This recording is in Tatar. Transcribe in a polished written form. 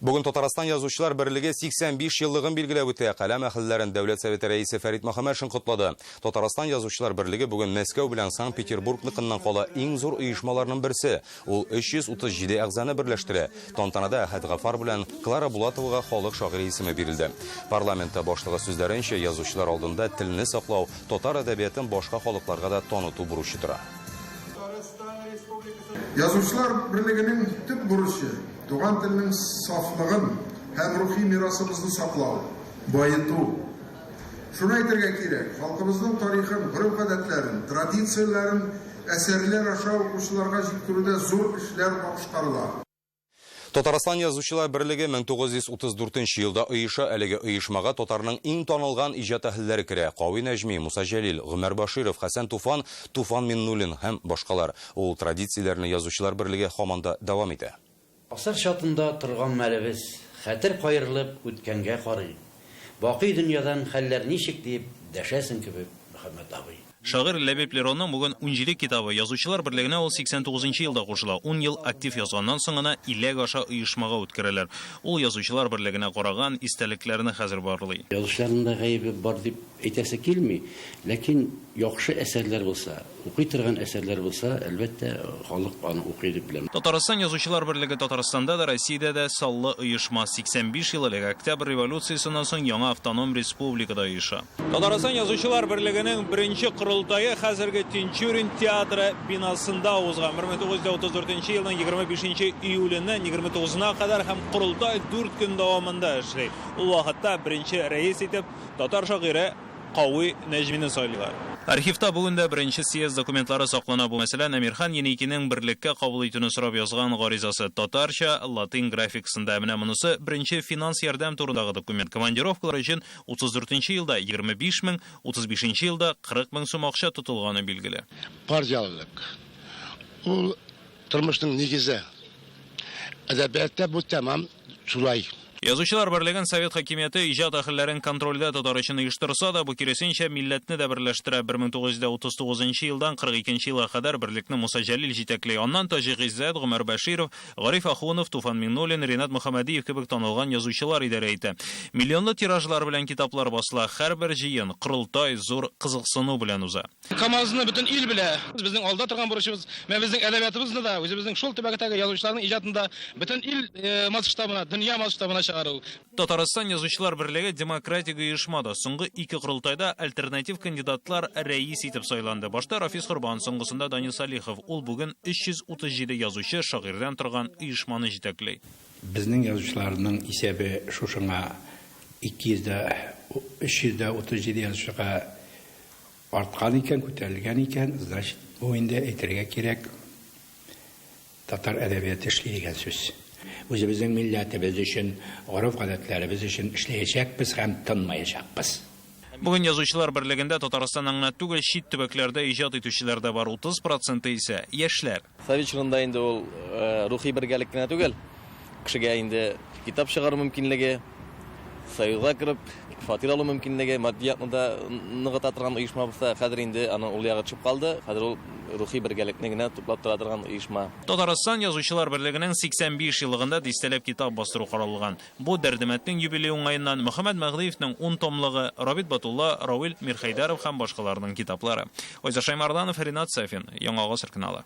Бүген Татарстан язучылар берлеге 85 еллыгын билгеләп үтә. Каләм әһелләрен Дәүләт Советы рәисе Фәрит Мөхәммәтшин котлады. Татарстан язучылар берлеге бүген Мәскәү белән Санкт-Петербург ныгыннан кала иң зур оешмаларның берсе. Ул 337 әгъзаны берләштерә. Тантанада Әхәт Гафар белән Клара Булатовага халык шагыйре исеме бирелде. Парламентта башлыгы сүзләренчә, язучылар алдында телне саклау, татар әдәбиятын башка халыкларга да таныту бурычы тора. Язучылар берлегенең төп бурычы туган телнең сафлыгын һәм рухи мирасыбызны саклау, байыту. Шуны әйтергә кирәк, халкыбызның тарихын, гореф-гадәтләрен, традицияләрен әсәрләр аша укучыларга җиткерүдә зур эшләр башкарыла. Татарстан язучылар берлеге 1934 елда оеша, әлеге оешмага татарның иң танылган иҗат әһелләре керә. Кави Нәҗми, Муса Җәлил, Гомәр Баширов, Хәсән Туфан, Туфан Миннуллин һәм башкалар. Ул традицияләрне язучылар берлеге һаманда дәвам итә. Асыр шатында торган мәлебез хәтер кайрылып үткәнгә карый. Бакый дөньядан хәлләр ничек дип дәшәсен кебек, Мөхәммәд абый. Шагыйрь Ләбиб Леронның бүген 17 китабы язучылар берлегенә ул 89 елда кушыла. 10 ел актив язганнан соң гына 50 аша оешмага үткәрәләр. Ул язучылар берлегенә караган истәлекләрне хәзер барлый. Язучыларның гаебе бар дип әйтәсе килми, ләкин яхшы әсәрләр булса, укый торган әсәрләр булса, әлбәттә халык аны укый дип беләм. Татарстан язучылар берлеге Татарстанда да, Россиядә дә саллы оешма. 85 ел элек Октябрь революциясеннән соң яңа автоном республикада оеша. Татарстан язучылар берлегенең беренче құрылтайы хәзерге Тинчурин театры бинасында узган. 1934 елның 25 июленнән 29-на кадәр һәм құрылтай 4 көн дәвамында эшли. Ул вакытта беренче рәис итеп татар шагыйре Кави Нәҗмине сайлыйлар. Архивта бүген дә беренче съезд документлары саклана. Бу мәсәлән Әмирхан Еникинең берлеккә кабул итүне сорап язган гаризасы татарча, латин графикасында. Менә монысы беренче финанс ярдәм турындагы документ. Командировкалар өчен 34 елда 25 мең, 35 елда 40 мең сум акча тотылганы билгеле. Партиялылык. Ул тормышның нигезе. Әдәбиятта бу тәмам шулай. Язучылар берлеген Совет хакимияте иҗат әһелләрен контрольдә тотар өчен оештырса да, бу киресенчә милләтне дә берләштерә. 1939 елдан 42 елга кадәр берлекне Муса Җәлил җитәкли. Аннан Таҗи Гыйззәт, Гомәр Баширов, Гариф Ахунов, Туфан Миннуллин, Ринат Мөхәммәдиев кебек танылган язучылар идарә итә. Миллионлы тиражлар белән китаплар басыла. Һәрбер җыен, корылтай зур кызыксыну белән уза. Камазны бөтен ил белә. Безнең алда торган бурычыбыз, безнең әдәбиятыбызны да, үзебезнең шул төбәктәге язучыларның иҗатында бөтен ил масштабына, дөнья масштабына чыгару. Татарстан язучылар берлеге демократик оешмада. Соңгы 2 корылтайда альтернатив кандидатлар рәис итеп сайланды. Башта Рафис Корбан, соңгысында Данил Салихов. Ул бүген 337 язучы шагыйрьдән торган оешманы җитәкли. Безнең язучыларның исәбе шушыңа 337 язучыга арткан икән, күтәрелгән икән. Значит, бу инде әйтергә кирәк, татар әдәбияты эшли дигән сүз. Үзебезнең милләтебез өчен, гореф-гадәтләребез өчен эшләячәкбез һәм тынмаячакбыз. Бүген язучылар берлегендә Татарстанның гына түгел, чит төбәкләрдә иҗат итүчеләр дә бар. 30% исә яшьләр. Совет чорында инде ул рухи бергәлек кенә түгел. Кешегә инде китап чыгару мөмкинлеге, союзга кереп, фатир алу мөмкинлеге, матдиятны да ныгыта торган оешма булса, хәзер инде аны ул ягы төшеп калды. Хәзер ул рухи бергәлекне генә туплап тора торган оешма. Татарстан язучылар берлегенең 85 еллыгында дистәләп китап бастыру каралган. Бу дәрдемәтнең юбилей уңаеннан Мөхәммәд Мәгълиевнең 10 томлыгы, Рабит Батулла, Равил Мирхәйдәров һәм башкаларның китаплары. Ойза Шаймарданов, Ринат Сафин, Яңа Гасыр каналы.